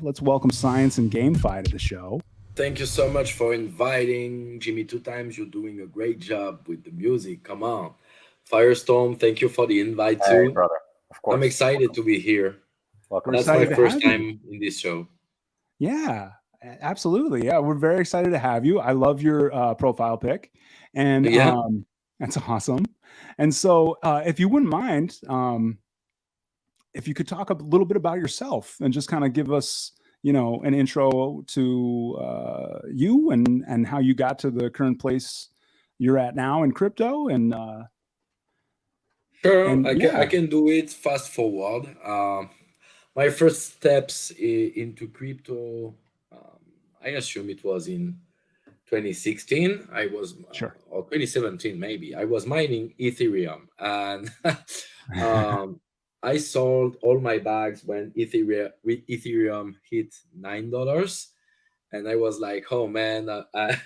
Let's welcome Science and GameFi to the show. Thank you so much for inviting Jimmy two times. You're doing a great job with the music. Come on. Firestorm, thank you for the invite Hey, too. brother. Of I'm course. excited to be here. We're Welcome. That's my excited to first have you. time in this show. Yeah, absolutely. Yeah, we're very excited to have you. I love your profile pic, and Yeah, that's awesome. And so, if you wouldn't mind, if you could talk a little bit about yourself and just kind of give us, an intro to you and how you got to the current place you're at now in crypto, sure. and I yeah, can do it fast forward. My first steps into crypto, um, I assume it was in 2016. I was, sure. or 2017 maybe. I was mining Ethereum, and um, I sold all my bags when Ethereum hit $9, and I was like, "Oh man, I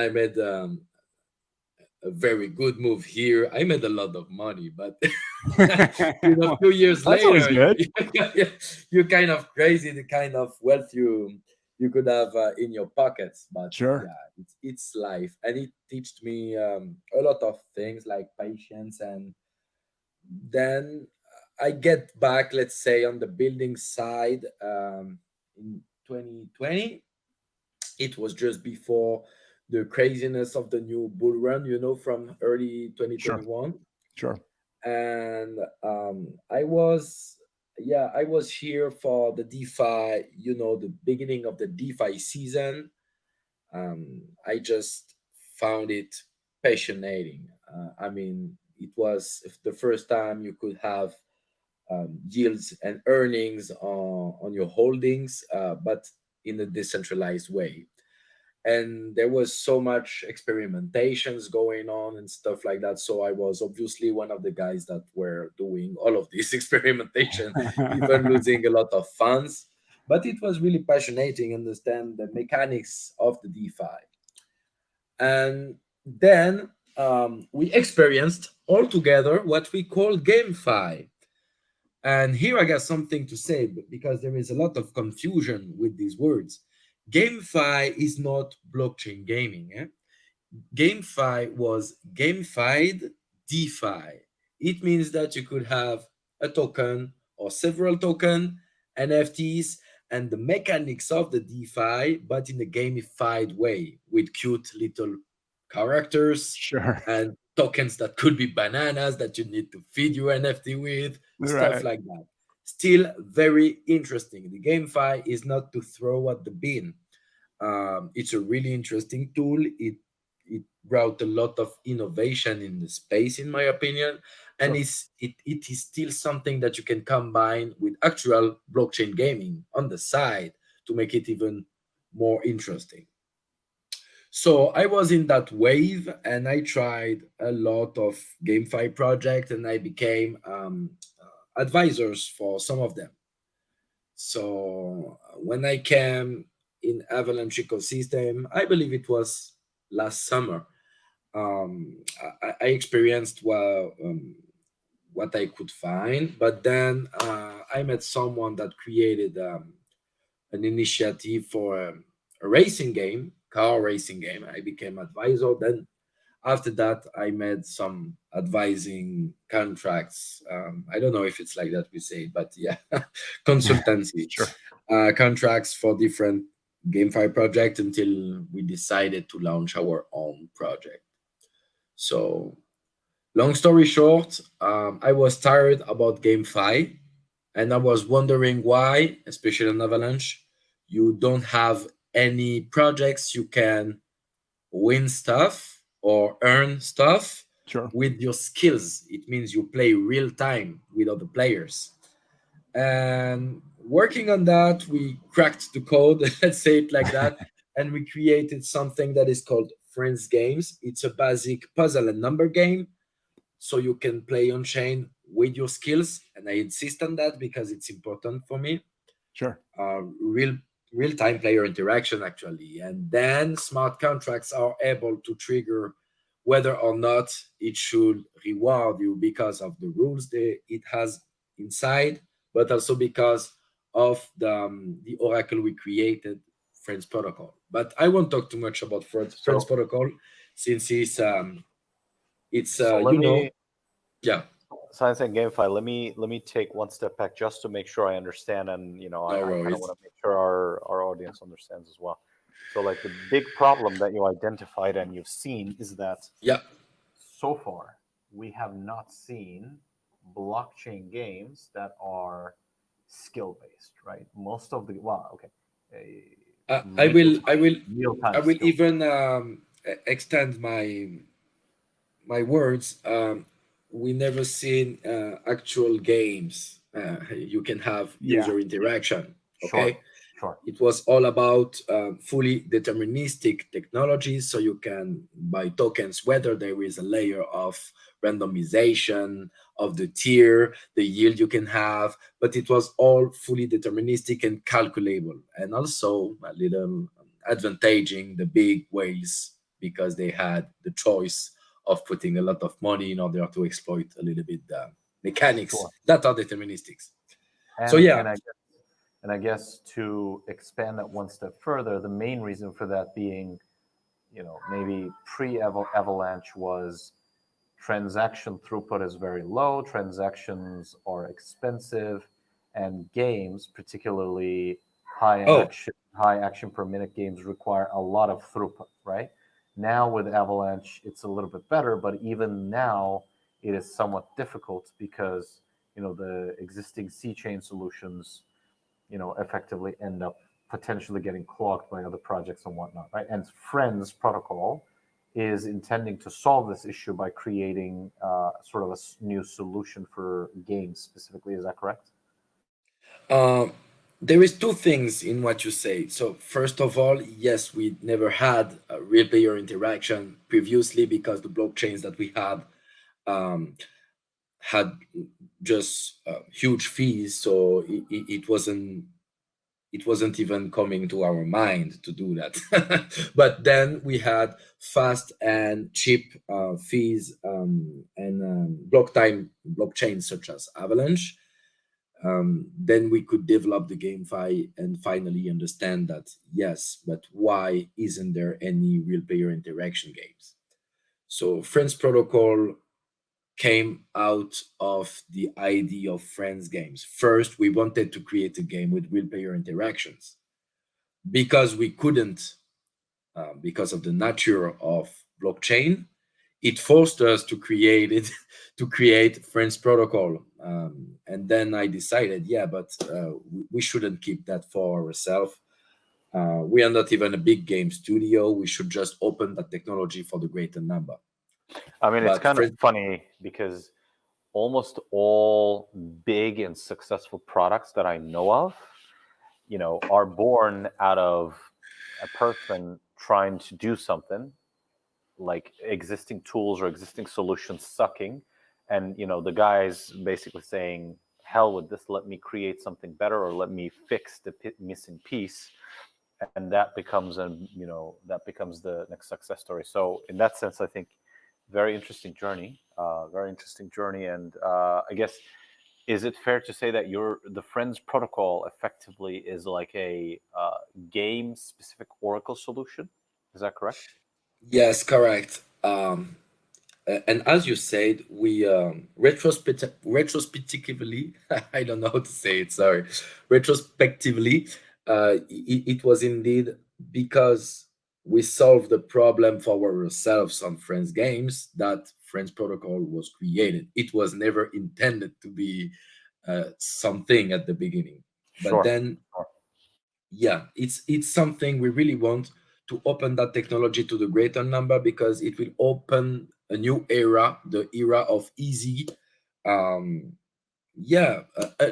made a very good move here. I made a lot of money, but a few years That's always later, good. you're kind of crazy the kind of wealth you could have in your pockets. But Sure. yeah, it's life, and it taught me a lot of things like patience. And then I get back, let's say, on the building side in 2020. It was just before the craziness of the new bull run, from early Sure. 2021. Sure. And I was here for the DeFi, the beginning of the DeFi season. I just found it passionating. I mean, it was the first time you could have yields and earnings on your holdings, but in a decentralized way. And there was so much experimentations going on and stuff like that, so I was obviously one of the guys that were doing all of this experimentation, even losing a lot of funds. But it was really passionate understand the mechanics of the DeFi. And then we experienced all together what we call GameFi. And here I got something to say, because there is a lot of confusion with these words. GameFi is not blockchain gaming. GameFi was gamified DeFi. It means that you could have a token or several token, NFTs, and the mechanics of the DeFi, but in a gamified way with cute little characters Sure. and tokens that could be bananas that you need to feed your NFT with, stuff Right. like that. Still very interesting. The GameFi is not to throw at the bin. It's a really interesting tool. It brought a lot of innovation in the space, in my opinion, and Sure. it is still something that you can combine with actual blockchain gaming on the side to make it even more interesting. So I was in that wave, and I tried a lot of GameFi projects, and I became advisors for some of them. So when I came in Avalanche ecosystem, I believe it was last summer. I experienced what I could find, but then I met someone that created an initiative for a racing game, car racing game. I became advisor. Then after that, I made some advising contracts. I don't know if it's like that we say, but yeah, consultancy Sure. contracts for different GameFi projects until we decided to launch our own project. So, long story short, I was tired about GameFi, and I was wondering why, especially on Avalanche, you don't have any projects you can win stuff or earn stuff Sure. with your skills. It means you play real time with other players. And working on that, we cracked the code, let's say it like that, and we created something that is called Frens Games. It's a basic puzzle and number game, so you can play on chain with your skills. And I insist on that because it's important for me. Sure. Real time player interaction actually, and then smart contracts are able to trigger whether or not it should reward you because of the rules it has inside, but also because of the oracle we created, Friends Protocol. But I won't talk too much about Friends So Protocol, since it's so let me yeah, science and GameFi. Let me take one step back just to make sure I understand, and no I kind of worries. want to make sure our audience understands as well. So like the big problem that you identified and you've seen is that Yeah. so far we have not seen blockchain games that are skill based, right? Most of the well, okay, I will real time I will skill. even extend my words. We never seen actual games. You can have Yeah. user interaction. Sure, Okay, sure. it was all about fully deterministic technologies, so you can buy tokens whether there is a layer of randomization of the tier, the yield you can have, but it was all fully deterministic and calculable, and also a little advantaging the big whales because they had the choice of putting a lot of money in order to exploit a little bit the mechanics Sure. that are deterministics. So And yeah. and I guess to expand that one step further, the main reason for that being, maybe pre-avalanche was transaction throughput is very low, transactions are expensive, and games, particularly Oh, high action per minute games, require a lot of throughput, right? Now with Avalanche, it's a little bit better, but even now it is somewhat difficult because the existing C chain solutions effectively end up potentially getting clogged by other projects and whatnot, right? And Friends protocol is intending to solve this issue by creating sort of a new solution for games specifically. Is that correct? Um, there is two things in what you say. So first of all, yes, we never had a real player interaction previously because the blockchains that we um, had just huge fees. So it wasn't even coming to our mind to do that. But then we had fast and cheap fees and block time blockchains such as Avalanche. Then we could develop the GameFi and finally understand that yes, but why isn't there any real player interaction games? So Friends Protocol came out of the idea of Friends games. First, we wanted to create a game with real player interactions because we couldn't, because of the nature of blockchain. It forced us to create it, to create Friends Protocol. And then I decided, yeah, but we shouldn't keep that for ourselves. We are not even a big game studio. We should just open that technology for the greater number. I mean, it's But kind of Friends, funny because almost all big and successful products that I know of, are born out of a person trying to do something like existing tools or existing solutions sucking, and the guy's basically saying, hell with this, let me create something better, or let me fix the missing piece, and that becomes the next success story. So in that sense, I think very interesting journey. And I guess, is it fair to say that the Friends protocol effectively is like a game specific Oracle solution? Is that correct? yes, correct. And as you said, we retrospectively, I don't know how to say it, sorry, retrospectively, it was indeed because we solved the problem for ourselves on Friends games that Friends Protocol was created. It was never intended to be something at the beginning. But Sure. then yeah, it's something we really want to open that technology to the greater number because it will open a new era, the era of easy, um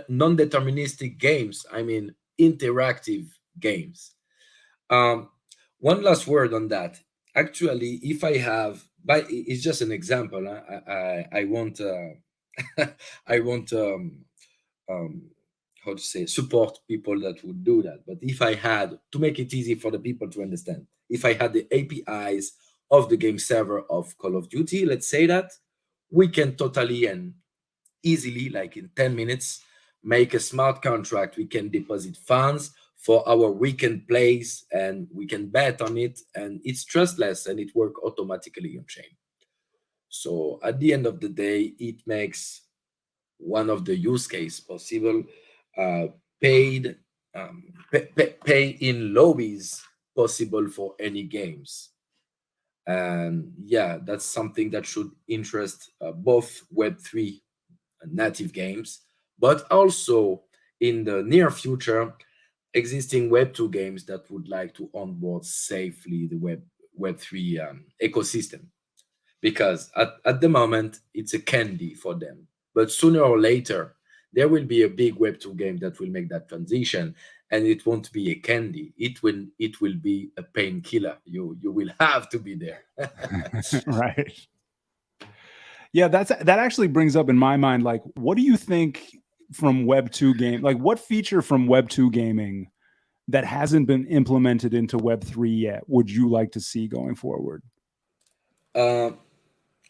non-deterministic games. I mean, interactive games. um One last word on that. Actually, if I have, but it's just an example. I won't I won't um, how to say, support people that would do that. But if I had to make it easy for the people to understand, if I had the APIs of the game server of Call of Duty, let's say that we can totally and easily, like in 10 minutes, make a smart contract. We can deposit funds for our weekend plays and we can bet on it, and it's trustless and it works automatically on chain. So at the end of the day, it makes one of the use case possible, uh, paid pay in lobbies possible for any games. And yeah, that's something that should interest both Web3 native games, but also in the near future, existing Web2 games that would like to onboard safely the Web3 ecosystem. Because at the moment, it's a candy for them. But sooner or later, there will be a big Web2 game that will make that transition, and it won't be a candy. It will be a painkiller. You will have to be there. Right. Yeah, that actually brings up in my mind, like, what do you think from Web 2 game, like what feature from Web 2 gaming that hasn't been implemented into Web 3 yet would you like to see going forward? Uh,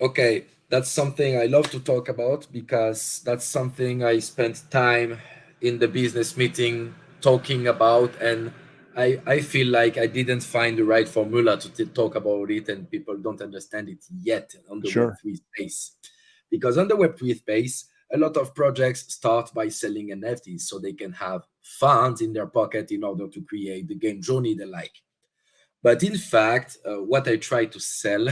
Okay, that's something I love to talk about because that's something I spent time in the business meeting talking about, and I feel like I didn't find the right formula to talk about it, and people don't understand it yet on the Sure. Web3 space. Because on the Web3 space, a lot of projects start by selling NFTs so they can have funds in their pocket in order to create the game journey they like. But in fact, what I try to sell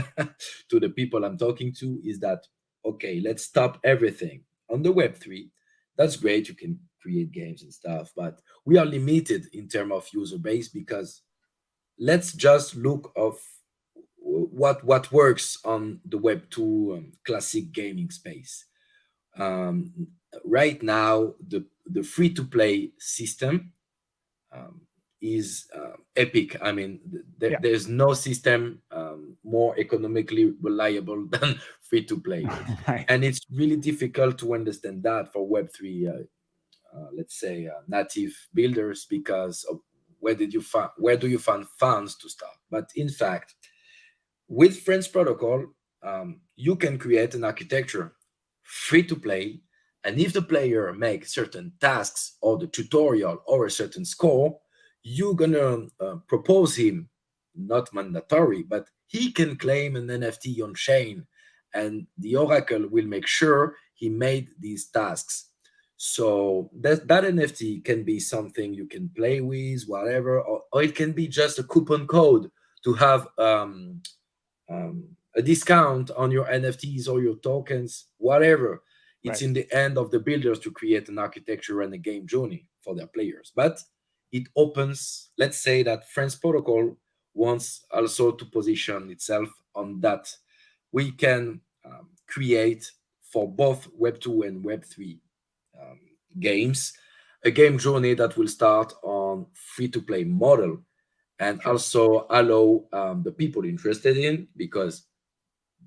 to the people I'm talking to is that, okay, let's stop everything. On the Web3, that's great. You can create games and stuff, but we are limited in terms of user base because let's just look of what works on the Web2 classic gaming space. Um, right now, the free to play system um, is epic. I mean, Yeah. there's no system more economically reliable than free to play, Right. and it's really difficult to understand that for Web3, let's say, native builders because of where do you find funds to start? But in fact, with Frens protocol, you can create an architecture free to play, and if the player makes certain tasks or the tutorial or a certain score, you're gonna propose him, not mandatory, but he can claim an NFT on chain, and the oracle will make sure he made these tasks. So that NFT can be something you can play with, whatever, or it can be just a coupon code to have a discount on your NFTs or your tokens, whatever. It's Right. in the end of the builders to create an architecture and a game journey for their players. But it opens, let's say that Friends Protocol wants also to position itself on that. We can create for both Web2 and Web3 um, games a game journey that will start on free to play model and Sure. also allow the people interested in because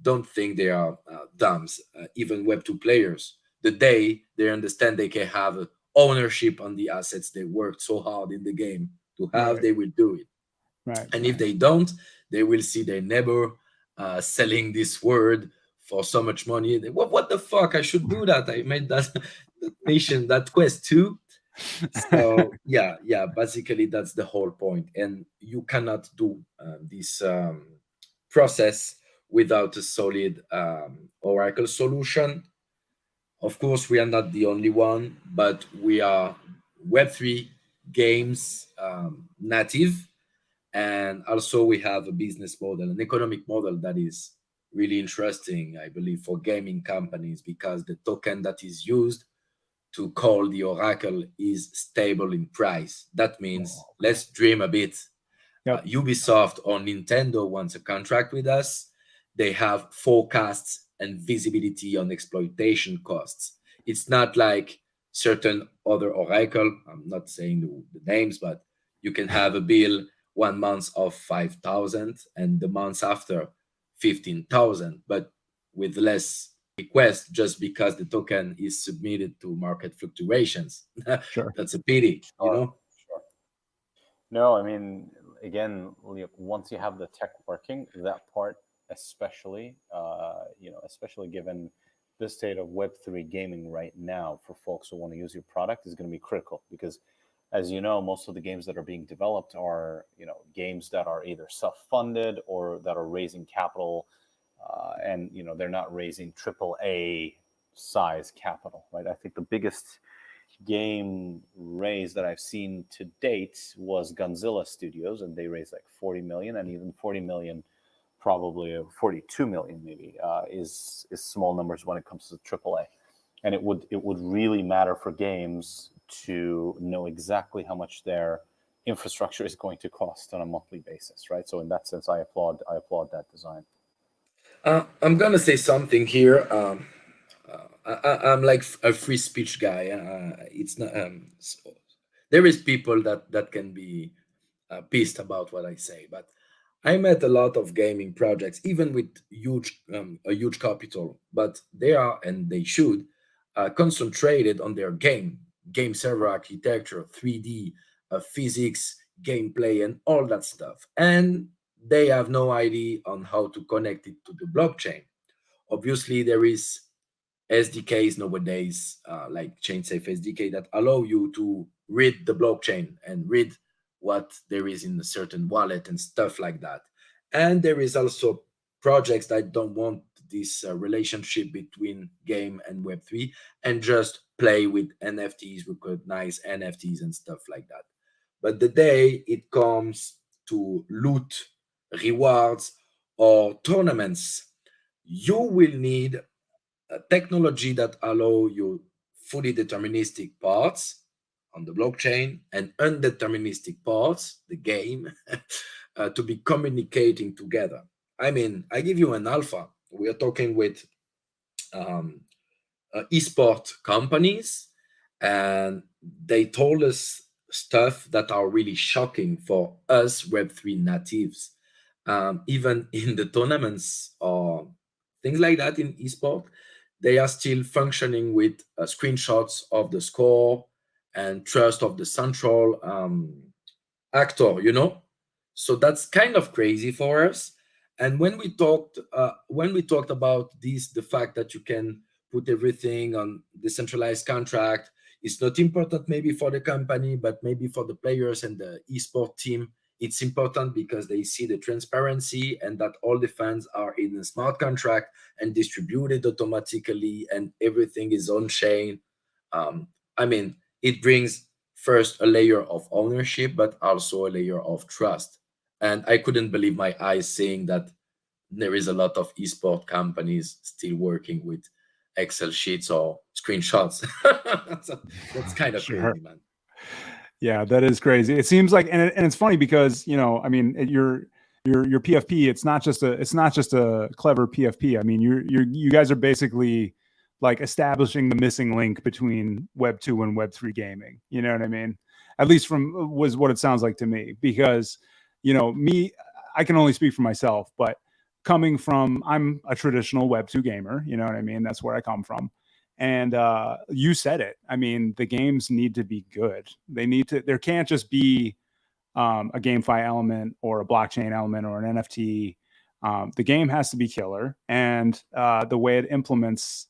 don't think they are dumbs, even Web2 players. The day they understand they can have ownership on the assets they worked so hard in the game to have, Right. they will do it. Right. And if Right. they don't, they will see their neighbor selling this word for so much money. What the fuck? I should do that. I made that, that mission, that quest too. So yeah, basically that's the whole point, and you cannot do this process without a solid oracle solution. Of course, we are not the only one, but we are Web3 games native, and also we have a business model, an economic model that is really interesting, I believe, for gaming companies because the token that is used to call the oracle is stable in price. That means Oh, okay. let's dream a bit. Yep. Ubisoft or Nintendo wants a contract with us. They have forecasts and visibility on exploitation costs. It's not like certain other oracle. I'm not saying the names, but you can have a bill 1 month of 5,000 and the months after 15,000, but with less request just because the token is submitted to market fluctuations. Sure. That's a pity, you Sure, know? sure. No, I mean, again, once you have the tech working, that part, especially, especially given this state of Web3 gaming right now for folks who want to use your product is going to be critical because, as you know, most of the games that are being developed are, games that are either self-funded or that are raising capital, and they're not raising AAA size capital, right? I think the biggest game raise that I've seen to date was Gunzilla Studios, and they raised like 40 million, and even 40 million, probably 42 million maybe, is small numbers when it comes to AAA. And it would really matter for games to know exactly how much their infrastructure is going to cost on a monthly basis, right? So in that sense, I applaud that design. I'm gonna say something here. I'm like a free speech guy. It's not. There is people that can be pissed about what I say, but I met a lot of gaming projects, even with a huge capital, but they are and they should concentrated on their game server architecture, 3D, physics, gameplay, and all that stuff, and they have no idea on how to connect it to the blockchain. Obviously, there is SDKs nowadays, like ChainSafe SDK, that allow you to read the blockchain and read what there is in a certain wallet and stuff like that. And there is also projects that don't want this relationship between game and Web3 and just play with NFTs, recognize NFTs and stuff like that. But the day it comes to loot, rewards, or tournaments, you will need a technology that allow you fully deterministic parts on the blockchain and undeterministic parts, the game, to be communicating together. I mean, I give you an alpha. We are talking with um, esport companies, and they told us stuff that are really shocking for us Web3 natives. Even in the tournaments or things like that in esport, they are still functioning with screenshots of the score and trust of the central actor. So that's kind of crazy for us. And when we talked about this, the fact that you can put everything on decentralized contract is not important maybe for the company, but maybe for the players and the esport team, it's important because they see the transparency and that all the funds are in a smart contract and distributed automatically and everything is on chain. I mean, it brings first a layer of ownership, but also a layer of trust. And I couldn't believe my eyes seeing that there is a lot of esport companies still working with Excel sheets or screenshots. So that's kind of Sure. crazy, man. Yeah, that is crazy. It seems like, and it's funny because I mean, your PFP. It's not just a clever PFP. I mean, you guys are basically like establishing the missing link between Web 2 and Web 3 gaming. You know what I mean? At least was what it sounds like to me. Because me, I can only speak for myself, but I'm a traditional Web 2 gamer. You know what I mean? That's where I come from. And you said it. I mean, the games need to be good. There can't just be a GameFi element or a blockchain element or an NFT. The game has to be killer. And the way it implements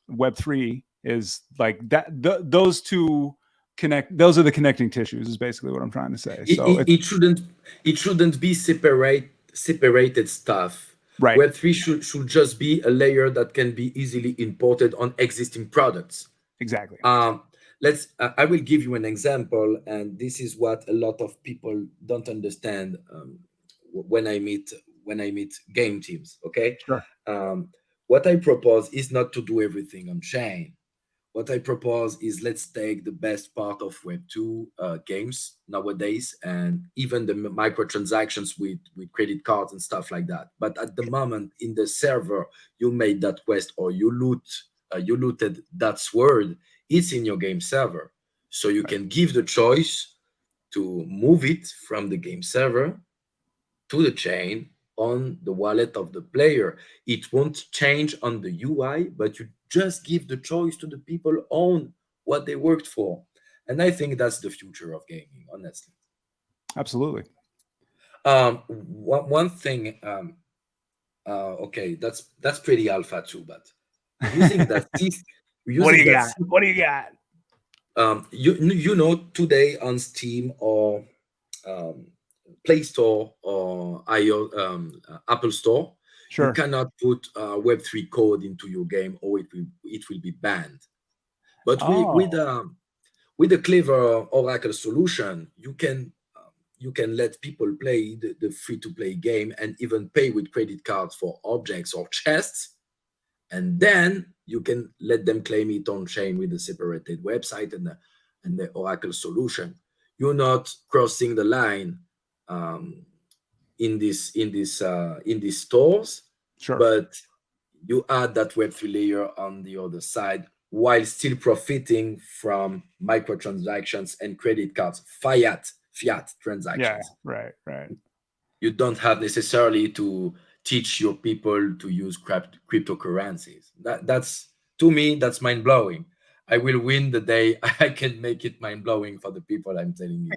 Web3 is like that. Those two connect. Those are the connecting tissues is basically what I'm trying to say. So it shouldn't be separated stuff. right. Web3 should just be a layer that can be easily imported on existing products. Exactly. I will give you an example, and this is what a lot of people don't understand when I meet game teams. Okay, Sure. what I propose is not to do everything on chain. What I propose is let's take the best part of Web2 games nowadays and even the microtransactions with credit cards and stuff like that. But at the moment in the server, you made that quest or you looted that sword, it's in your game server. So you can give the choice to move it from the game server to the chain on the wallet of the player. It won't change on the UI, but you just give the choice to the people on what they worked for. And I think that's the future of gaming, honestly. Absolutely. One thing, okay, that's pretty alpha too, but using that system. What do you got? What do you got? You know, today on Steam or um, Play Store or Apple Store, you Sure. cannot put Web3 code into your game, or it will be banned. But Oh, with a clever Oracle solution, you can let people play the free to play game and even pay with credit cards for objects or chests, and then you can let them claim it on chain with a separated website and the Oracle solution. You're not crossing the line um, in these stores, sure. but you add that Web3 layer on the other side while still profiting from microtransactions and credit cards, fiat Yeah, transactions. right. You don't have necessarily to teach your people to use cryptocurrencies. That's, to me, that's mind blowing. I will win the day I can make it mind blowing for the people I'm telling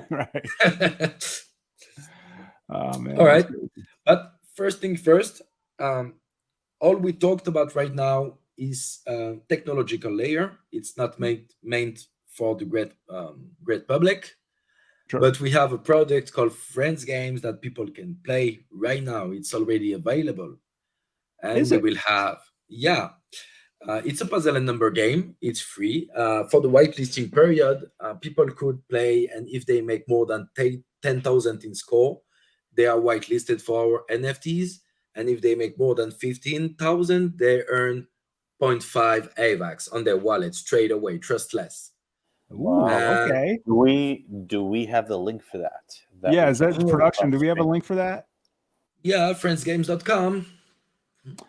Right. it to. Oh man, All that's right, crazy. but first thing first, um, all we talked about right now is technological layer. It's not meant for the great public, Sure. but we have a product called Friends Games that people can play right now. It's already available, and Is they it? will have, yeah. It's a puzzle and number game. It's free. For the whitelisting period, people could play, and if they make more than 10,000 in score, they are whitelisted for NFTs. And if they make more than 15,000, they earn zero point 0.5 AVAX on their wallet straight away, trustless. Ooh, Wow. And okay. Do we have the link for that Yeah, we is can that share production? on Do we have a screen? link for that? yeah, friendsgames.com.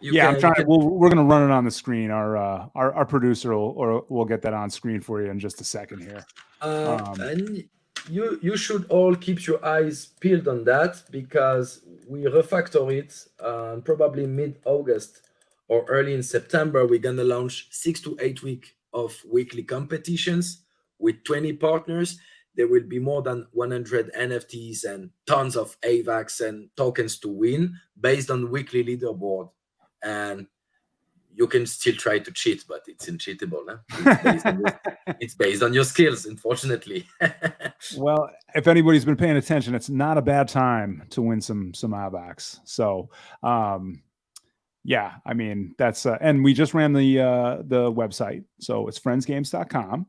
Yeah, I'm You trying. can. We're gonna run it on the screen. Our producer will get that on screen for you in just a second here. And you should all keep your eyes peeled on that, because we refactor it probably mid-August or early in September. We're gonna launch 6 to 8 week of weekly competitions with 20 partners. There will be more than 100 NFTs and tons of AVAX and tokens to win based on weekly leaderboard. And you can still try to cheat, but it's uncheatable. Huh? It's based on your skills, unfortunately. Well, if anybody's been paying attention, it's not a bad time to win some IBAX. So, um, yeah, I mean that's and we just ran the website, so it's friendsgames.com,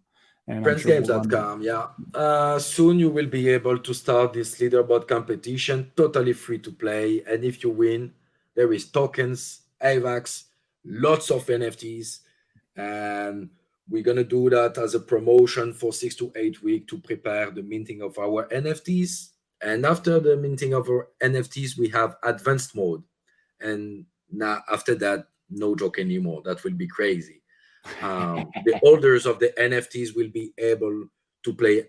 and I'm sure we'll run. Friendsgames.com, yeah. Soon you will be able to start this leaderboard competition, totally free to play. And if you win, there is tokens, AVAX, lots of NFTs. And we're going to do that as a promotion for 6 to 8 weeks to prepare the minting of our NFTs. And after the minting of our NFTs, we have advanced mode. And now, after that, no joke anymore. That will be crazy. The holders of the NFTs will be able to play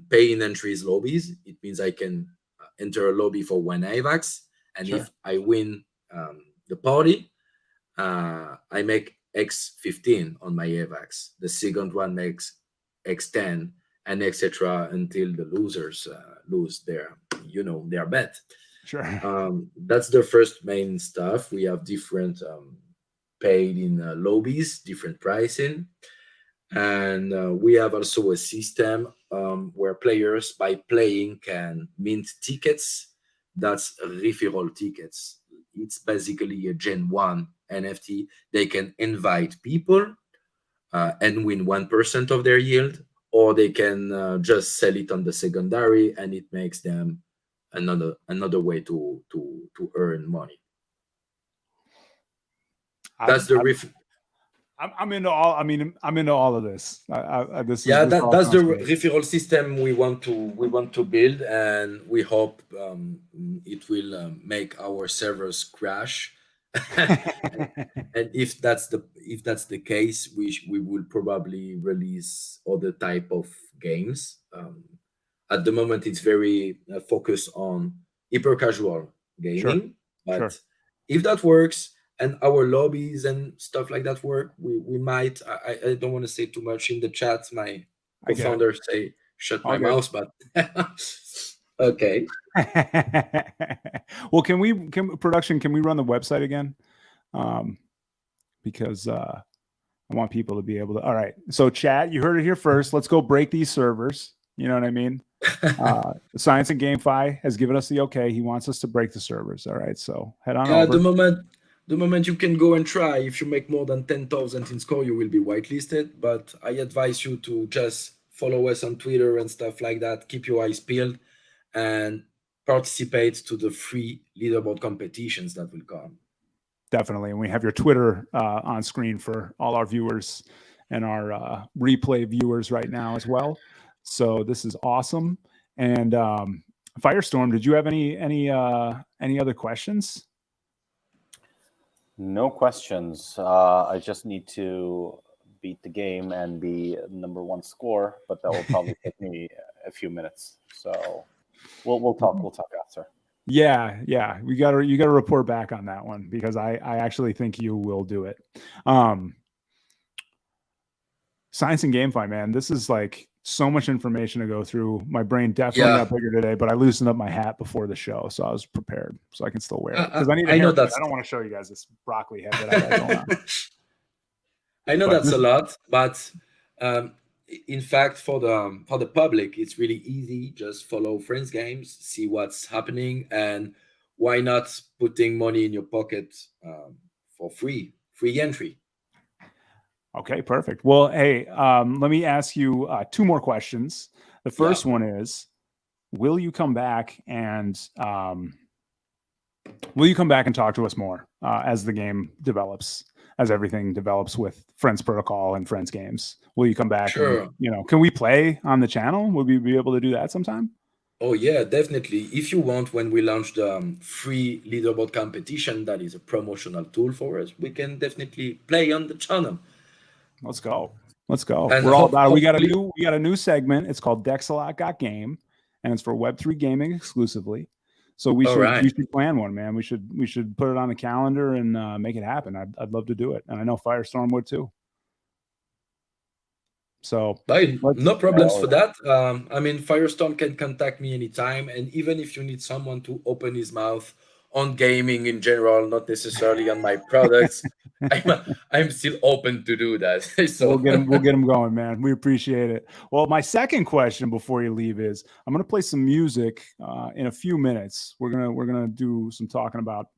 pay in entries lobbies. It means I can enter a lobby for one AVAX, and Sure. if I win the party, I make X15 on my AVAX. The second one makes X10, and etc. until the losers lose their bet. Sure. That's the first main stuff. We have different paid in lobbies, different pricing. And we have also a system where players, by playing, can mint tickets. That's referral tickets. It's basically a Gen 1 NFT. They can invite people and win 1% of their yield, or they can just sell it on the secondary, and it makes them another way to earn money. That's I'm, the I'm I'm into all. I mean, I'm into all of this. Yeah, This all that's the sounds great. referral system we want to build, and we hope it will make our servers crash. And if that's the case, we will probably release other type of games. At the moment, it's very focused on hyper casual Sure, gaming, but sure. if that works and our lobbies and stuff like that work, we might. I don't want to say too much in the chat. My I get it. co-founder say shut All my good. mouth, but okay. Well, can production? Can we run the website again? because I want people to be able to. All right, so chat, you heard it here first. Let's go break these servers. You know what I mean? Science and GameFi has given us the okay. He wants us to break the servers. All right, so head on over. The moment you can go and try, if you make more than 10,000 in score, you will be whitelisted. But I advise you to just follow us on Twitter and stuff like that. Keep your eyes peeled and participate to the free leaderboard competitions that will come. Definitely. And we have your Twitter on screen for all our viewers and our replay viewers right now as well. So this is awesome. And Firestorm, did you have any other questions? No questions. I just need to beat the game and be #1 score, but that will probably take me a few minutes. So we'll talk after. Yeah. You got to report back on that one, because I actually think you will do it. Science and GameFi, man. This is like so much information to go through. My brain definitely got bigger today, but I loosened up my hat before the show, so I was prepared, so I can still wear it, because I need a haircut. I don't want to show you guys this broccoli head that I got going on. I know that's a lot, but in fact, for the public, it's really easy. Just follow Frens Games, see what's happening, and why not putting money in your pocket for free entry. Okay, perfect. Well, hey, let me ask you 2 more questions. The first one is, will you come back and talk to us more as the game develops, as everything develops with Frens Protocol and Frens Games? Will you come back? Sure. And, can we play on the channel? Will we be able to do that sometime? Oh yeah, definitely. If you want, when we launch the free leaderboard competition, that is a promotional tool for us, we can definitely play on the channel. Let's go. And we're all about it. We got a new segment. It's called Dexalot Got Game, and it's for Web3 gaming exclusively. So we should plan one, man. We should put it on the calendar and make it happen. I'd love to do it, and I know Firestorm would too. So no problems for that. I mean, Firestorm can contact me anytime, and even if you need someone to open his mouth on gaming in general, not necessarily on my products, I'm still open to do that. So we'll get them going, man. We appreciate it. Well, my second question before you leave is, I'm gonna play some music in a few minutes. We're gonna do some talking about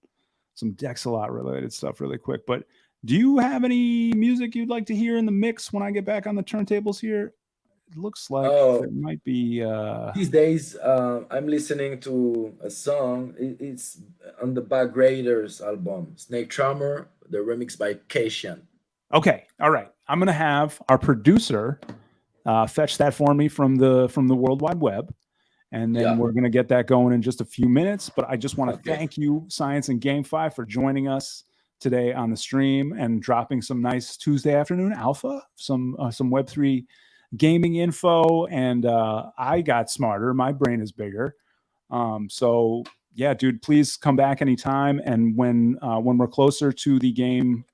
some Dexalot related stuff really quick. But do you have any music you'd like to hear in the mix when I get back on the turntables here? It looks like there might be these days I'm listening to a song. It's on the Bag Raiders album, Snake Charmer, the remix by Cation. Okay, all right. I'm gonna have our producer fetch that for me from the World Wide Web, and then we're gonna get that going in just a few minutes. But I just want to thank you, Science and GameFi, for joining us today on the stream and dropping some nice Tuesday afternoon alpha, some Web3 gaming info, and I got smarter. My brain is bigger. So yeah, dude, please come back anytime. And when we're closer to the game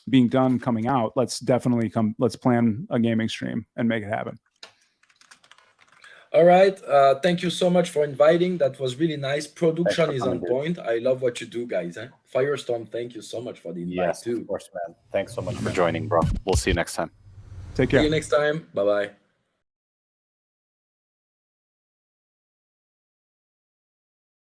being done, coming out, let's definitely come. Let's plan a gaming stream and make it happen. All right. Thank you so much for inviting. That was really nice. Production is on point. I love what you do, guys. Firestorm, thank you so much for the invite too. Of course, man. Thanks so much for joining, bro. We'll see you next time. Take care. See you next time. Bye-bye.